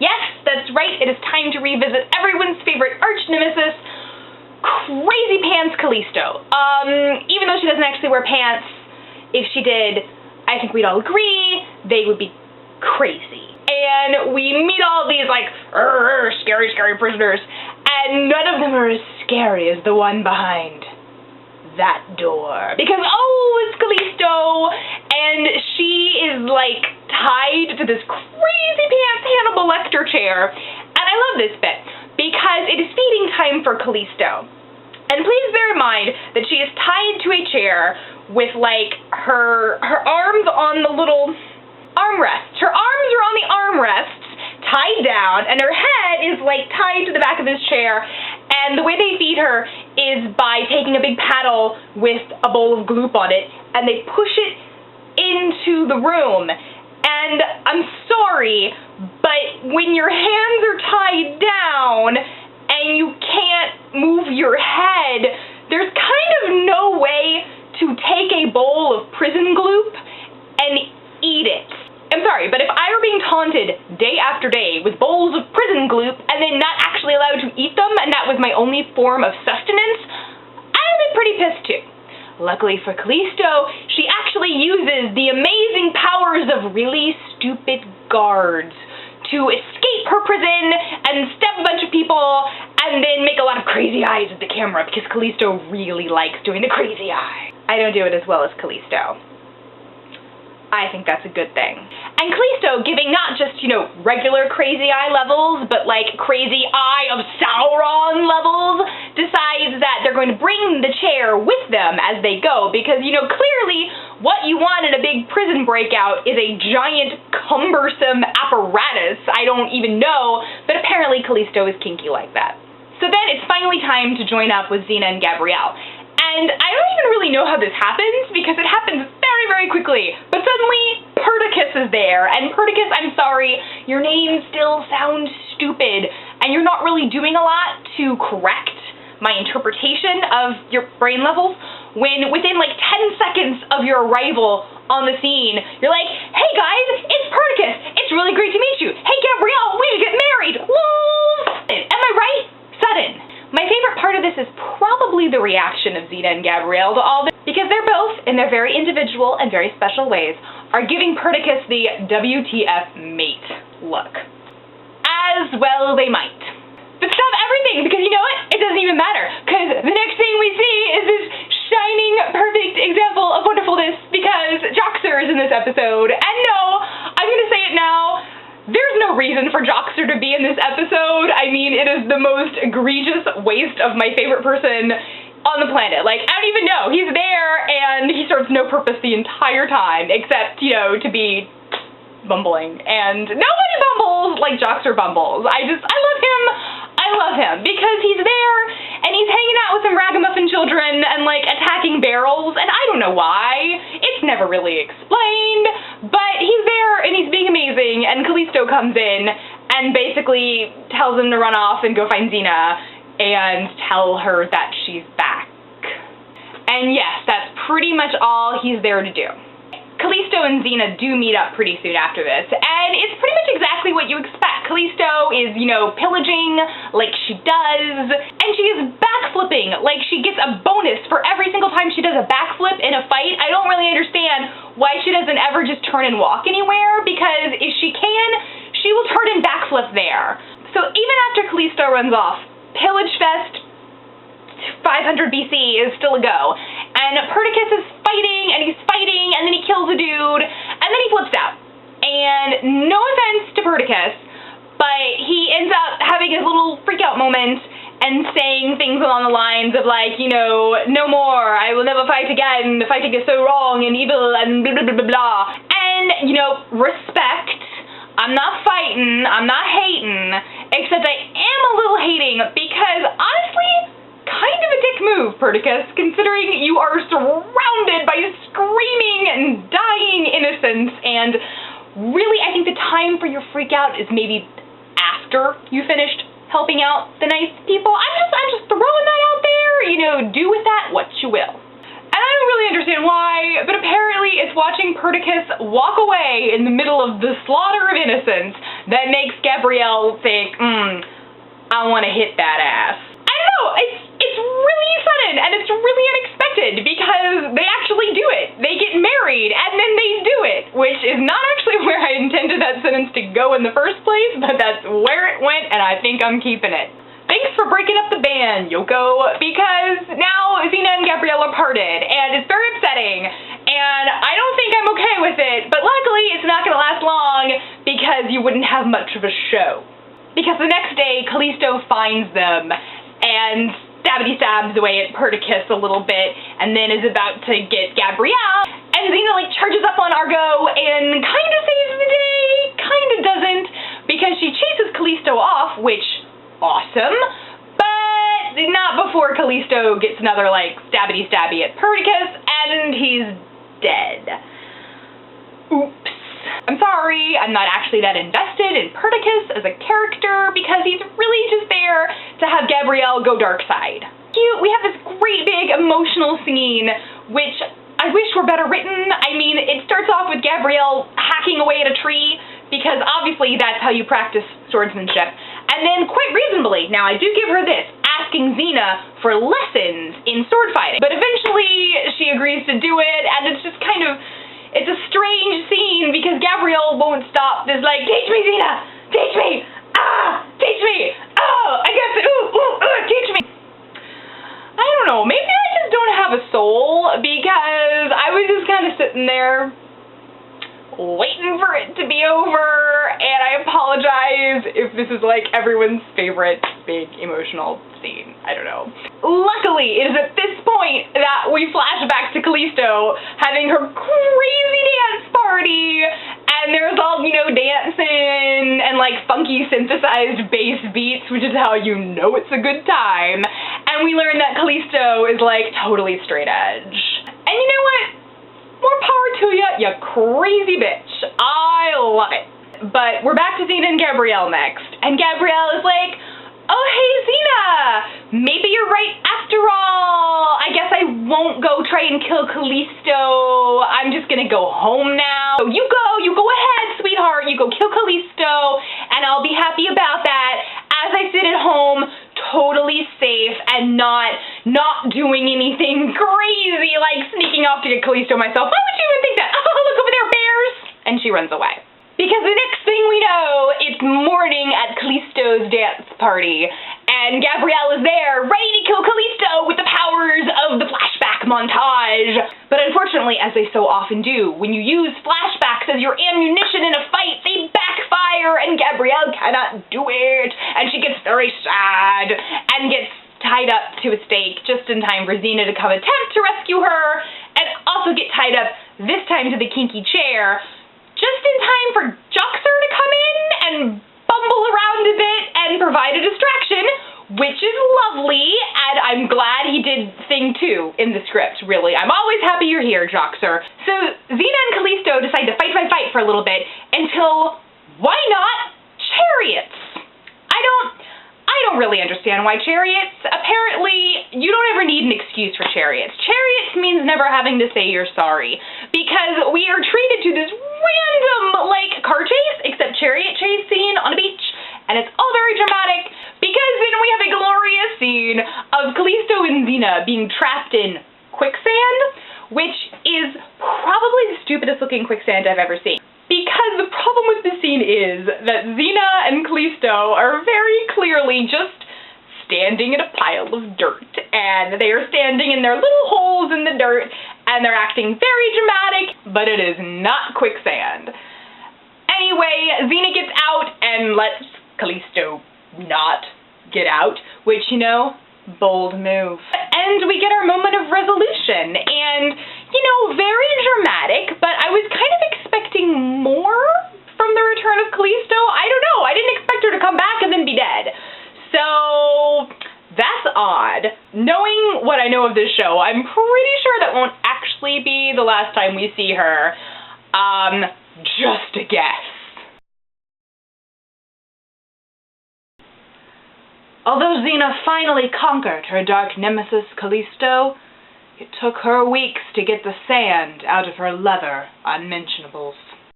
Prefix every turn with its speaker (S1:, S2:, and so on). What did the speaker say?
S1: Yes, that's right, it is time to revisit everyone's favorite arch-nemesis, Crazy Pants Callisto. Even though she doesn't actually wear pants, if she did, I think we'd all agree they would be crazy. And we meet all these, like, scary, scary prisoners, and none of them are as scary as the one behind that door. Because, oh, it's Callisto, and she is, like, tied to this crazy pants Hannibal Lecter chair. And I love this bit, because it is feeding time for Callisto. And please bear in mind that she is tied to a chair with, like, her arms on the little armrests. Her arms are on the armrests, tied down, and her head is, like, tied to the back of this chair. And the way they feed her is by taking a big paddle with a bowl of gloop on it, and they push it into the room. And I'm sorry, but when your hands are tied down and you can't move your head, there's kind of no way to take a bowl of prison gloop and eat it. I'm sorry, but if I were being taunted day after day with bowls of prison gloop and then not actually allowed to eat them, and that was my only form of sustenance, I would be pretty pissed too. Luckily for Callisto, she actually uses the amazing powers of really stupid guards to escape her prison and stab a bunch of people and then make a lot of crazy eyes at the camera, because Callisto really likes doing the crazy eye. I don't do it as well as Callisto. I think that's a good thing. And Callisto, giving not just, you know, regular crazy eye levels, but like crazy eye of Sauron levels, decides that they're going to bring the chair with them as they go, because, you know, clearly what you want in a big prison breakout is a giant, cumbersome apparatus. I don't even know, but apparently Callisto is kinky like that. So then it's finally time to join up with Xena and Gabrielle. And I don't even really know how this happens, because it happens very, very quickly. But suddenly, Perdiccas is there. And Perdiccas, I'm sorry, your name still sounds stupid. And you're not really doing a lot to correct my interpretation of your brain levels, when within like 10 seconds of your arrival on the scene, you're like, hey guys, it's Perdiccas. It's really great to meet you. Hey Gabrielle, we get married. Lol. Am I right? Sudden. My favorite part of this is probably the reaction of Xena and Gabrielle to all this, because they're both, in their very individual and very special ways, are giving Perdiccas the WTF mate look. As well they might. But stop everything, because you know what? It doesn't even matter, because the next thing we see is this shining, perfect example of wonderfulness, because Joxer is in this episode. And no, I'm going to say it now, there's no reason for Joxer to be in this episode. I mean, it is the most egregious waste of my favorite person on the planet. Like, I don't even know. He's there, and he serves no purpose the entire time, except, you know, to be bumbling. And nobody bumbles like Joxer bumbles. I love him, because he's there, and he's hanging out with some ragamuffin children and, like, attacking barrels, and I don't know why. It's never really explained, but he's there, and he's being amazing, and Callisto comes in and basically tells him to run off and go find Xena and tell her that she's back. And yes, that's pretty much all he's there to do. Callisto and Xena do meet up pretty soon after this, and it's pretty much exactly what you expect. Callisto is, you know, pillaging like she does, and she is backflipping like she gets a bonus for every single time she does a backflip in a fight. I don't really understand why she doesn't ever just turn and walk anywhere, because if she can, she will turn and backflip there. So even after Callisto runs off, Pillage Fest 500 BC is still a go. And Perdiccas is fighting, and he's fighting, and then he kills a dude, and then he flips out. And no offense to Perdiccas, but he ends up having his little freak out moment and saying things along the lines of, like, you know, no more, I will never fight again, the fighting is so wrong and evil and blah blah blah blah blah. And, you know, respect. I'm not fighting, I'm not hating, except I am a little hating, because honestly, kind of a dick move, Perdiccas, considering you are surrounded by screaming and dying innocents, and really, I think the time for your freak out is maybe after you finished helping out the nice people. I'm just throwing that out there, you know, do with that what you will. And I don't really understand why, but apparently it's watching Perdiccas walk away in the middle of the slaughter of innocents that makes Gabrielle think, I want to hit that ass. I don't know, it's really sudden and it's really unexpected because they actually do it. They get married and then they do it, which is not actually where I intended that sentence to go in the first place, but that's where it went and I think I'm keeping it. Thanks for breaking up the band, Yoko, because now Xena and Gabrielle are parted, and it's very upsetting, and I don't think I'm okay with it, but luckily it's not going to last long because you wouldn't have much of a show. Because the next day, Callisto finds them, and stabby-stabs away at Perdiccas a little bit, and then is about to get Gabrielle, and Xena, like, charges up on Argo and kind of saves the day, kind of doesn't, because she chases Callisto off, which... awesome, but not before Callisto gets another, like, stabby-stabby at Perdiccas, and he's dead. Oops. I'm sorry, I'm not actually that invested in Perdiccas as a character, because he's really just there to have Gabrielle go dark side. Cute, we have this great big emotional scene, which I wish were better written. I mean, it starts off with Gabrielle hacking away at a tree, because obviously that's how you practice swordsmanship. And then, quite reasonably, now I do give her this, asking Xena for lessons in sword fighting. But eventually, she agrees to do it, and it's just kind of, it's a strange scene, because Gabrielle won't stop. It's like, teach me, Xena! Teach me! Teach me! Oh, I guess, teach me! I don't know, maybe I just don't have a soul, because I was just kind of sitting there, waiting for it to be over, and I apologize if this is like everyone's favorite big emotional scene. I don't know. Luckily, it is at this point that we flash back to Callisto having her crazy dance party, and there's all, you know, dancing and like funky synthesized bass beats, which is how you know it's a good time. And we learn that Callisto is like totally straight edge. And you know what? More power to ya, you crazy bitch. I love it. But we're back to Xena and Gabrielle next. And Gabrielle is like, oh hey Xena, maybe you're right after all. I guess I won't go try and kill Callisto. I'm just gonna go home now. So you go ahead, sweetheart. You go kill Callisto, and I'll be happy about that as I sit at home, totally safe and not doing anything crazy like sneaking off to get Callisto myself. Why would you even think that? Oh, look over there, bears! And she runs away. Because the next thing we know, it's morning at Callisto's dance party, and Gabrielle is there, ready to kill Callisto with the powers of the flashback montage. But unfortunately, as they so often do, when you use flashbacks as your ammunition in a fight, they backfire, and Gabrielle cannot do it, and she gets very sad, and gets tied up to a stake just in time for Xena to come attempt to rescue her, and also get tied up, this time to the kinky chair, just in time for Joxer to come in and bumble around a bit and provide a distraction, which is lovely, and I'm glad he did thing 2 in the script, really. I'm always happy you're here, Joxer. So Xena and Callisto decide to fight for a little bit until, why not, chariots? I don't really understand why chariots. Apparently, you don't ever need an excuse for chariots. Chariots means never having to say you're sorry, because we are treated to this random, like, car chase, except chariot chase scene on a beach, and it's all very dramatic, because then we have a glorious scene of Callisto and Xena being trapped in quicksand, which is probably the stupidest looking quicksand I've ever seen. Because the problem with this scene is that Xena and Callisto are very clearly just standing in a pile of dirt, and they are standing in their little holes in the dirt, and they're acting very dramatic, but it is not quicksand. Anyway, Xena gets out and lets Callisto not get out, which, you know, bold move. And we get our moment of resolution, and, you know, very dramatic, but I was kind of expecting more from the return of Callisto. I don't know, I didn't expect her to come back and then be dead. So, that's odd. Knowing what I know of this show, I'm pretty sure that won't actually be the last time we see her. Just a guess. Although Xena finally conquered her dark nemesis, Callisto, it took her weeks to get the sand out of her leather unmentionables.